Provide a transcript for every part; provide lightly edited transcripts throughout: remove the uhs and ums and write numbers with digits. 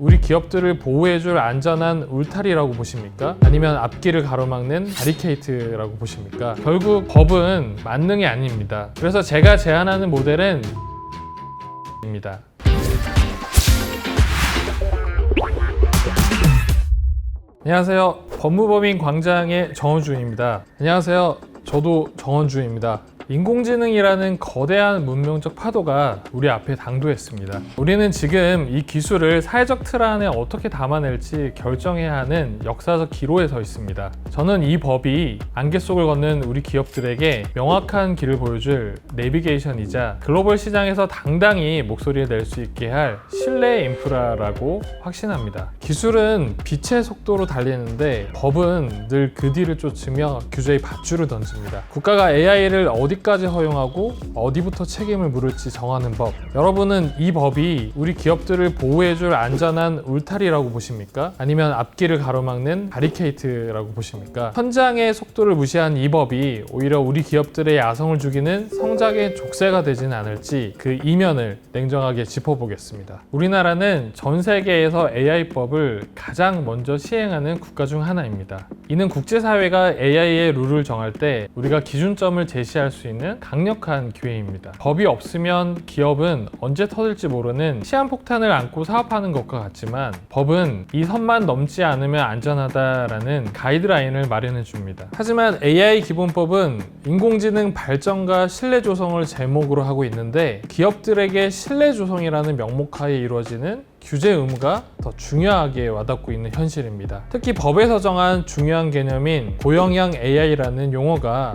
우리 기업들을 보호해줄 안전한 울타리라고 보십니까? 아니면 앞길을 가로막는 바리케이트라고 보십니까? 결국 법은 만능이 아닙니다. 그래서 제가 제안하는 모델은 입니다. 안녕하세요. 법무법인 광장의 정원주입니다. 안녕하세요. 저도 정원주입니다. 인공지능이라는 거대한 문명적 파도가 우리 앞에 당도했습니다. 우리는 지금 이 기술을 사회적 틀 안에 어떻게 담아낼지 결정해야 하는 역사적 기로에 서 있습니다. 저는 이 법이 안개 속을 걷는 우리 기업들에게 명확한 길을 보여줄 내비게이션이자 글로벌 시장에서 당당히 목소리를 낼 수 있게 할 신뢰의 인프라라고 확신합니다. 기술은 빛의 속도로 달리는데 법은 늘 그 뒤를 쫓으며 규제의 밧줄을 던집니다. 국가가 AI를 어디까지 허용하고 어디부터 책임을 물을지 정하는 법. 여러분은 이 법이 우리 기업들을 보호해줄 안전한 울타리라고 보십니까? 아니면 앞길을 가로막는 바리케이트라고 보십니까? 현장의 속도를 무시한 이 법이 오히려 우리 기업들의 야성을 죽이는 성장의 족쇄가 되지는 않을지 그 이면을 냉정하게 짚어보겠습니다. 우리나라는 전 세계에서 AI법을 가장 먼저 시행하는 국가 중 하나입니다. 이는 국제사회가 AI의 룰을 정할 때 우리가 기준점을 제시할 수 있는 강력한 기회입니다. 법이 없으면 기업은 언제 터질지 모르는 시한폭탄을 안고 사업하는 것과 같지만 법은 이 선만 넘지 않으면 안전하다라는 가이드라인을 마련해 줍니다. 하지만 AI 기본법은 인공지능 발전과 신뢰 조성을 제목으로 하고 있는데 기업들에게 신뢰 조성이라는 명목하에 이루어지는 규제 의무가 더 중요하게 와닿고 있는 현실입니다. 특히 법에서 정한 중요한 개념인 고영향 AI라는 용어가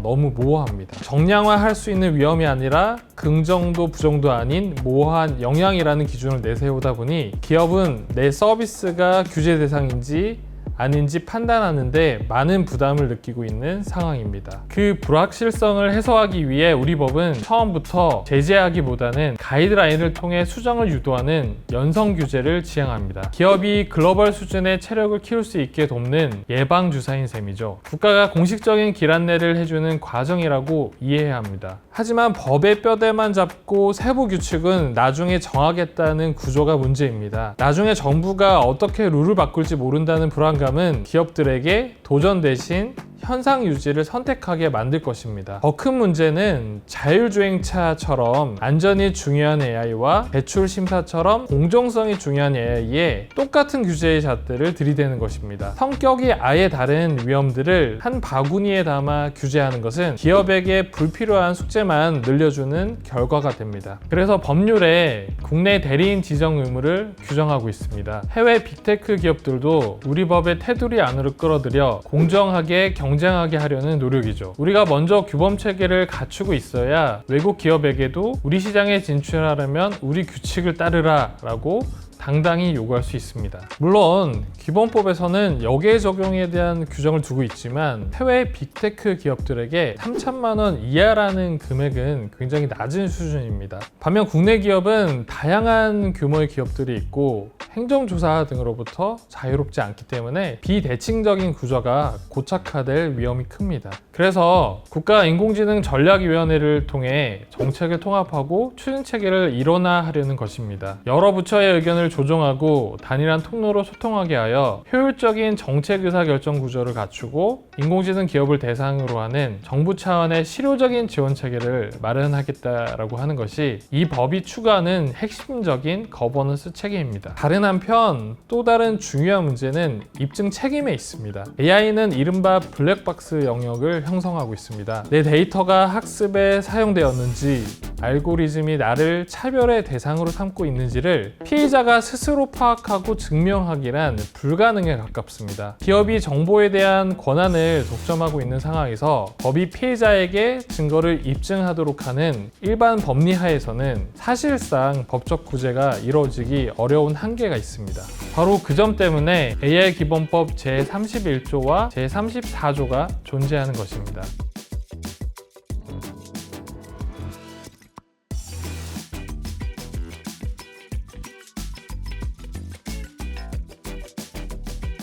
너무 모호합니다. 정량화할 수 있는 위험이 아니라 긍정도 부정도 아닌 모호한 영향이라는 기준을 내세우다 보니 기업은 내 서비스가 규제 대상인지 아닌지 판단하는데 많은 부담을 느끼고 있는 상황입니다. 그 불확실성을 해소하기 위해 우리 법은 처음부터 제재하기보다는 가이드라인을 통해 수정을 유도하는 연성 규제를 지향합니다. 기업이 글로벌 수준의 체력을 키울 수 있게 돕는 예방주사인 셈이죠. 국가가 공식적인 길 안내를 해주는 과정이라고 이해해야 합니다. 하지만 법의 뼈대만 잡고 세부 규칙은 나중에 정하겠다는 구조가 문제입니다. 나중에 정부가 어떻게 룰을 바꿀지 모른다는 불안감은 기업들에게 도전 대신 현상 유지를 선택하게 만들 것입니다. 더 큰 문제는 자율주행차처럼 안전이 중요한 AI와 배출 심사처럼 공정성이 중요한 AI에 똑같은 규제의 잣대를 들이대는 것입니다. 성격이 아예 다른 위험들을 한 바구니에 담아 규제하는 것은 기업에게 불필요한 숙제만 늘려주는 결과가 됩니다. 그래서 법률에 국내 대리인 지정 의무를 규정하고 있습니다. 해외 빅테크 기업들도 우리 법의 테두리 안으로 끌어들여 공정하게 경쟁하게 하려는 노력이죠. 우리가 먼저 규범 체계를 갖추고 있어야 외국 기업에게도 우리 시장에 진출하려면 우리 규칙을 따르라 라고 당당히 요구할 수 있습니다. 물론 기본법에서는 역외 적용에 대한 규정을 두고 있지만 해외 빅테크 기업들에게 3천만 원 이하라는 금액은 굉장히 낮은 수준입니다. 반면 국내 기업은 다양한 규모의 기업들이 있고 행정조사 등으로부터 자유롭지 않기 때문에 비대칭적인 구조가 고착화될 위험이 큽니다. 그래서 국가인공지능 전략위원회를 통해 정책을 통합하고 추진체계를 일원화하려는 것입니다. 여러 부처의 의견을 조정하고 단일한 통로로 소통하게 하여 효율적인 정책 의사결정 구조를 갖추고 인공지능 기업을 대상으로 하는 정부 차원의 실효적인 지원 체계를 마련하겠다라고 하는 것이 이 법이 추구하는 핵심적인 거버넌스 체계입니다. 다른 한편 또 다른 중요한 문제는 입증 책임에 있습니다. AI는 이른바 블랙박스 영역을 형성하고 있습니다. 내 데이터가 학습에 사용되었는지 알고리즘이 나를 차별의 대상으로 삼고 있는지를 피해자가 스스로 파악하고 증명하기란 불가능에 가깝습니다. 기업이 정보에 대한 권한을 독점하고 있는 상황에서 법이 피해자에게 증거를 입증하도록 하는 일반 법리 하에서는 사실상 법적 구제가 이루어지기 어려운 한계가 있습니다. 바로 그 점 때문에 AI 기본법 제31조와 제34조가 존재하는 것입니다.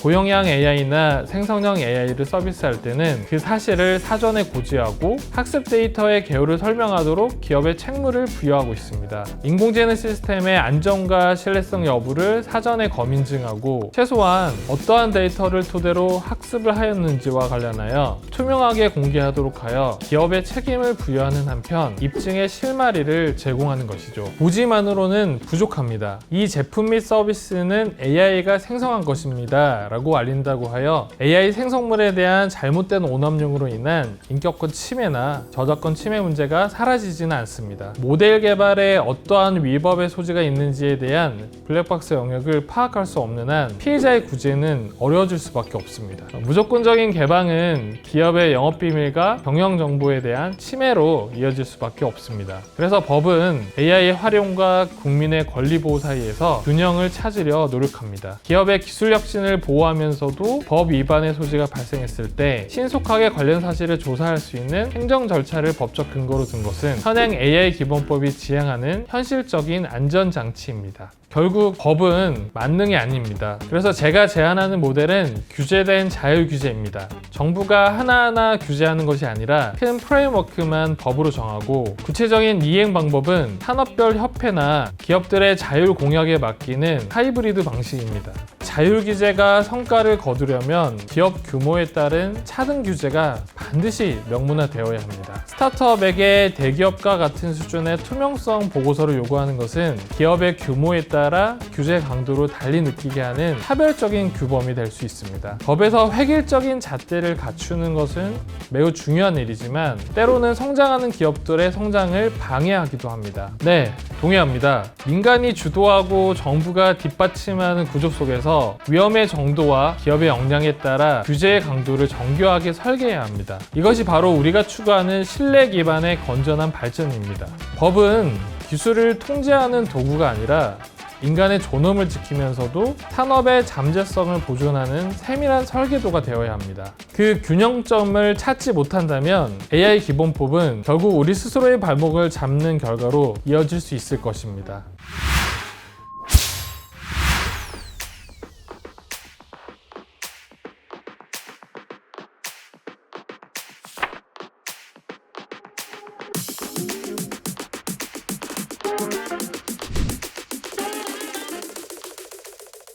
고용량 AI나 생성형 AI를 서비스할 때는 그 사실을 사전에 고지하고 학습 데이터의 개요를 설명하도록 기업에 책무를 부여하고 있습니다. 인공지능 시스템의 안전과 신뢰성 여부를 사전에 검인증하고 최소한 어떠한 데이터를 토대로 학습을 하였는지와 관련하여 투명하게 공개하도록 하여 기업에 책임을 부여하는 한편 입증의 실마리를 제공하는 것이죠. 고지만으로는 부족합니다. 이 제품 및 서비스는 AI가 생성한 것입니다 라고 알린다고 하여 AI 생성물에 대한 잘못된 오남용으로 인한 인격권 침해나 저작권 침해 문제가 사라지지는 않습니다. 모델 개발에 어떠한 위법의 소지가 있는지에 대한 블랙박스 영역을 파악할 수 없는 한 피해자의 구제는 어려워질 수밖에 없습니다. 무조건적인 개방은 기업의 영업비밀과 경영정보에 대한 침해로 이어질 수밖에 없습니다. 그래서 법은 AI 활용과 국민의 권리 보호 사이에서 균형을 찾으려 노력합니다. 기업의 기술 혁신을 보호하면서도 법 위반의 소지가 발생했을 때 신속하게 관련 사실을 조사할 수 있는 행정 절차를 법적 근거로 둔 것은 현행 AI 기본법이 지향하는 현실적인 안전장치입니다. 결국 법은 만능이 아닙니다. 그래서 제가 제안하는 모델은 규제된 자율규제입니다. 정부가 하나하나 규제하는 것이 아니라 큰 프레임워크만 법으로 정하고 구체적인 이행 방법은 산업별 협회나 기업들의 자율 공약에 맡기는 하이브리드 방식입니다. 자율 규제가 성과를 거두려면 기업 규모에 따른 차등 규제가 반드시 명문화되어야 합니다. 스타트업에게 대기업과 같은 수준의 투명성 보고서를 요구하는 것은 기업의 규모에 따라 규제 강도를 달리 느끼게 하는 차별적인 규범이 될 수 있습니다. 법에서 획일적인 잣대를 갖추는 것은 매우 중요한 일이지만 때로는 성장하는 기업들의 성장을 방해하기도 합니다. 네, 동의합니다. 민간이 주도하고 정부가 뒷받침하는 구조 속에서 위험의 정도와 기업의 역량에 따라 규제의 강도를 정교하게 설계해야 합니다. 이것이 바로 우리가 추구하는 신뢰 기반의 건전한 발전입니다. 법은 기술을 통제하는 도구가 아니라 인간의 존엄을 지키면서도 산업의 잠재성을 보존하는 세밀한 설계도가 되어야 합니다. 그 균형점을 찾지 못한다면 AI 기본법은 결국 우리 스스로의 발목을 잡는 결과로 이어질 수 있을 것입니다.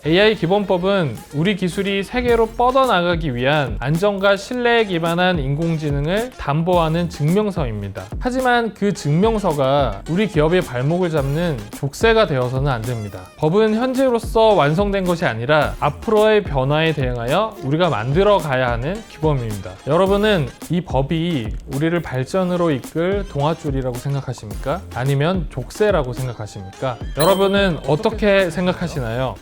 AI 기본법은 우리 기술이 세계로 뻗어나가기 위한 안전과 신뢰에 기반한 인공지능을 담보하는 증명서입니다. 하지만 그 증명서가 우리 기업의 발목을 잡는 족쇄가 되어서는 안 됩니다. 법은 현재로서 완성된 것이 아니라 앞으로의 변화에 대응하여 우리가 만들어 가야 하는 규범입니다. 여러분은 이 법이 우리를 발전으로 이끌 동아줄이라고 생각하십니까? 아니면 족쇄라고 생각하십니까? 여러분은 어떻게 생각하시나요?